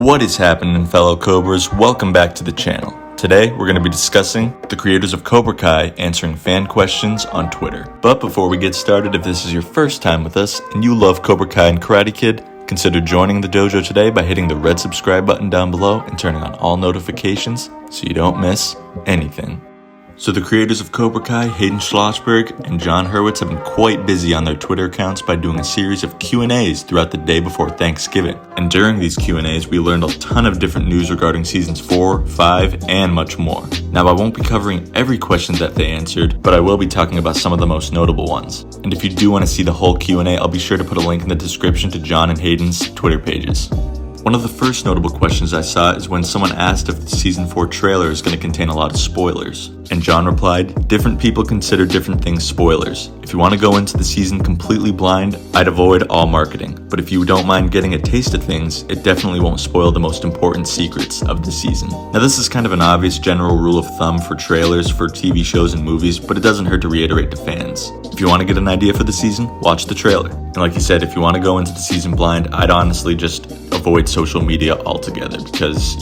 What is happening, fellow Cobras? Welcome back to the channel. Today, we're going to be discussing the creators of Cobra Kai answering fan questions on Twitter. But before we get started, if this is your first time with us and you love Cobra Kai and KarateKid, consider joining the dojo today by hitting the red subscribe button down below and turning on all notifications so you don't miss anything. So the creators of Cobra Kai, Hayden and John Hurwitz, have been quite busy on their Twitter accounts by doing a series of Q&As throughout the day before Thanksgiving. And during these Q&As, we learned a ton of different news regarding seasons 4, 5, and much more. Now, I won't be covering every question that they answered, but I will be talking about some of the most notable ones. And if you do want to see the whole Q&A, I'll be sure to put a link in the description to John and Hayden's Twitter pages. One of the first notable questions I saw is when someone asked if the season 4 trailer is going to contain a lot of spoilers. And John replied, different people consider different things spoilers. If you want to go into the season completely blind, I'd avoid all marketing. But if you don't mind getting a taste of things, it definitely won't spoil the most important secrets of the season. Now, this is kind of an obvious general rule of thumb for trailers for TV shows and movies, but it doesn't hurt to reiterate to fans. If you want to get an idea for the season, watch the trailer. And like you said, if you want to go into the season blind, I'd honestly just avoid social media altogether because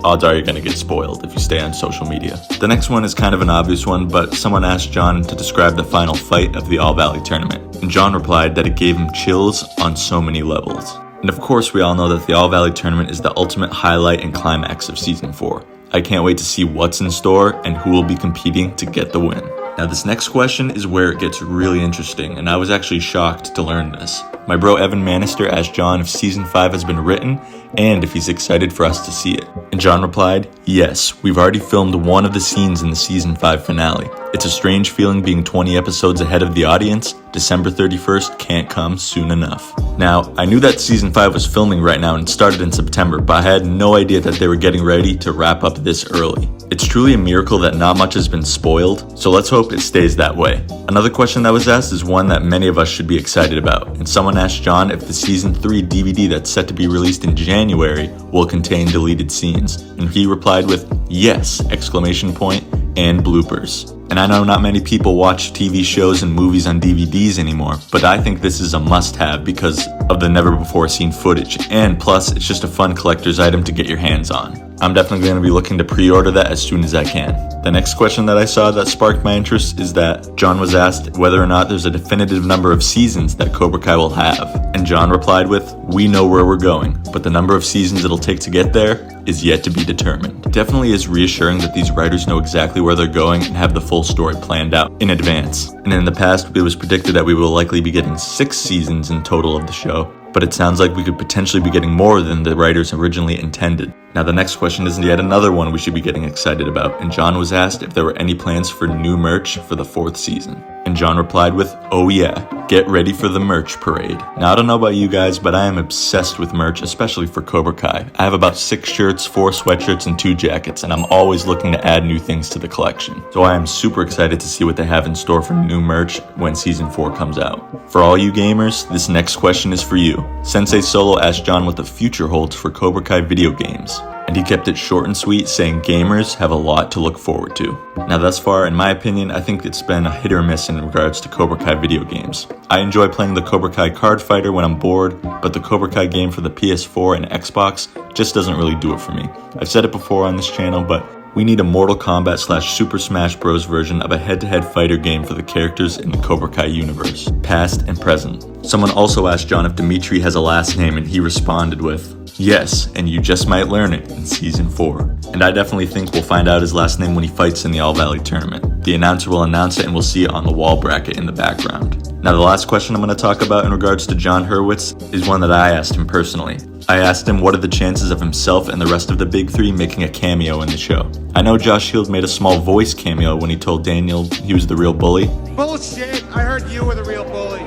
odds are you're gonna get spoiled if you stay on social media. The next one is kind of an obvious one, but someone asked John to describe the final fight of the All Valley tournament, and John replied that it gave him chills on so many levels. And of course, we all know that the All Valley tournament is the ultimate highlight and climax of season 4. I can't wait to see what's in store and who will be competing to get the win. Now, this next question is where it gets really interesting, and I was actually shocked to learn this. My bro Evan Manister asked John if season 5 has been written and if he's excited for us to see it. And John replied, yes, we've already filmed one of the scenes in the season 5 finale. It's a strange feeling being 20 episodes ahead of the audience. December 31st can't come soon enough. Now, I knew that season 5 was filming right now and started in September, but I had no idea that they were getting ready to wrap up this early. It's truly a miracle that not much has been spoiled, so let's hope it stays that way. Another question that was asked is one that many of us should be excited about, and someone asked John if the season 3 DVD that's set to be released in January will contain deleted scenes, and he replied with yes, exclamation point, and bloopers. And I know not many people watch TV shows and movies on DVDs anymore, but I think this is a must-have because of the never-before-seen footage, and plus, it's just a fun collector's item to get your hands on. I'm definitely going to be looking to pre-order that as soon as I can. The next question that I saw that sparked my interest is that John was asked whether or not there's a definitive number of seasons that Cobra Kai will have. And John replied with, we know where we're going, but the number of seasons it'll take to get there is yet to be determined. It definitely is reassuring that these writers know exactly where they're going and have the full story planned out in advance. And in the past, it was predicted that we will likely be getting 6 seasons in total of the show, but it sounds like we could potentially be getting more than the writers originally intended. Now, the next question is yet another one we should be getting excited about, and John was asked if there were any plans for new merch for the 4th season. And John replied with, oh yeah, get ready for the merch parade. Now, I don't know about you guys, but I am obsessed with merch, especially for Cobra Kai. I have about 6 shirts, 4 sweatshirts, and 2 jackets, and I'm always looking to add new things to the collection. So I am super excited to see what they have in store for new merch when season 4 comes out. For all you gamers, this next question is for you. Sensei Solo asked John what the future holds for Cobra Kai video games, and he kept it short and sweet, saying gamers have a lot to look forward to. Now, thus far, in my opinion, I think it's been a hit or miss in regards to Cobra Kai video games. I enjoy playing the Cobra Kai card fighter when I'm bored, but the Cobra Kai game for the PS4 and Xbox just doesn't really do it for me. I've said it before on this channel, but we need a Mortal Kombat / Super Smash Bros. Version of a head-to-head fighter game for the characters in the Cobra Kai universe, past and present. Someone also asked John if Dimitri has a last name, and he responded with, yes, and you just might learn it in season 4. And I definitely think we'll find out his last name when he fights in the All Valley tournament. The announcer will announce it and we'll see it on the wall bracket in the background. Now, the last question I'm going to talk about in regards to John Hurwitz is one that I asked him personally. I asked him what are the chances of himself and the rest of the big 3 making a cameo in the show. I know Josh Shield made a small voice cameo when he told Daniel he was the real bully. Bullshit! I heard you were the real bully.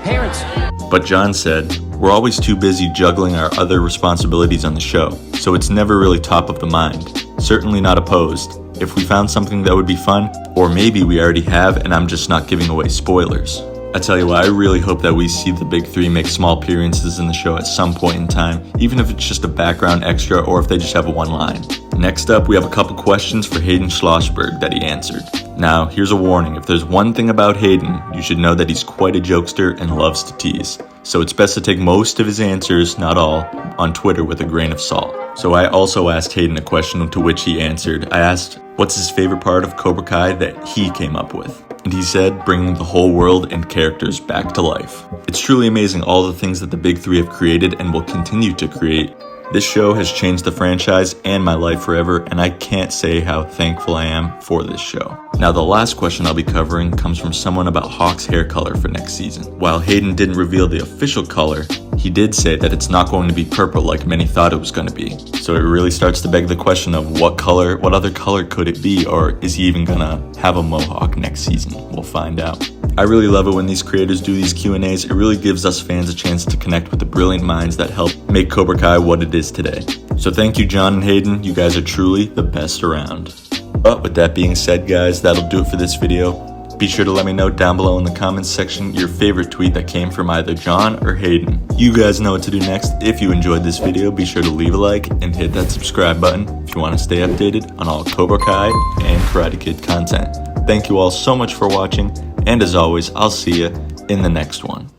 Parents. But John said, we're always too busy juggling our other responsibilities on the show, so it's never really top of the mind. Certainly not opposed. If we found something that would be fun, or maybe we already have and I'm just not giving away spoilers. I tell you what, I really hope that we see the big 3 make small appearances in the show at some point in time, even if it's just a background extra or if they just have one line. Next up, we have a couple questions for Hayden Schlossberg that he answered. Now, here's a warning. If there's one thing about Hayden, you should know that he's quite a jokester and loves to tease. so it's best to take most of his answers, not all, on Twitter with a grain of salt. So I also asked Hayden a question to which he answered. I asked, what's his favorite part of Cobra Kai that he came up with? And he said, bringing the whole world and characters back to life. It's truly amazing all the things that the big three have created and will continue to create. This show has changed the franchise and my life forever, and I can't say how thankful I am for this show. Now, the last question I'll be covering comes from someone about Hawk's hair color for next season. While Hayden didn't reveal the official color, he did say that it's not going to be purple like many thought it was going to be. So it really starts to beg the question of what other color could it be, or is he even gonna have a mohawk next season? We'll find out. I really love it when these creators do these Q&As. It really gives us fans a chance to connect with the brilliant minds that help make Cobra Kai what it is today. So thank you, John and Hayden. You guys are truly the best around. But with that being said, guys, that'll do it for this video. Be sure to let me know down below in the comments section your favorite tweet that came from either John or Hayden. You guys know what to do next. If you enjoyed this video, be sure to leave a like and hit that subscribe button if you want to stay updated on all Cobra Kai and KarateKid content. Thank you all so much for watching, and as always, I'll see you in the next one.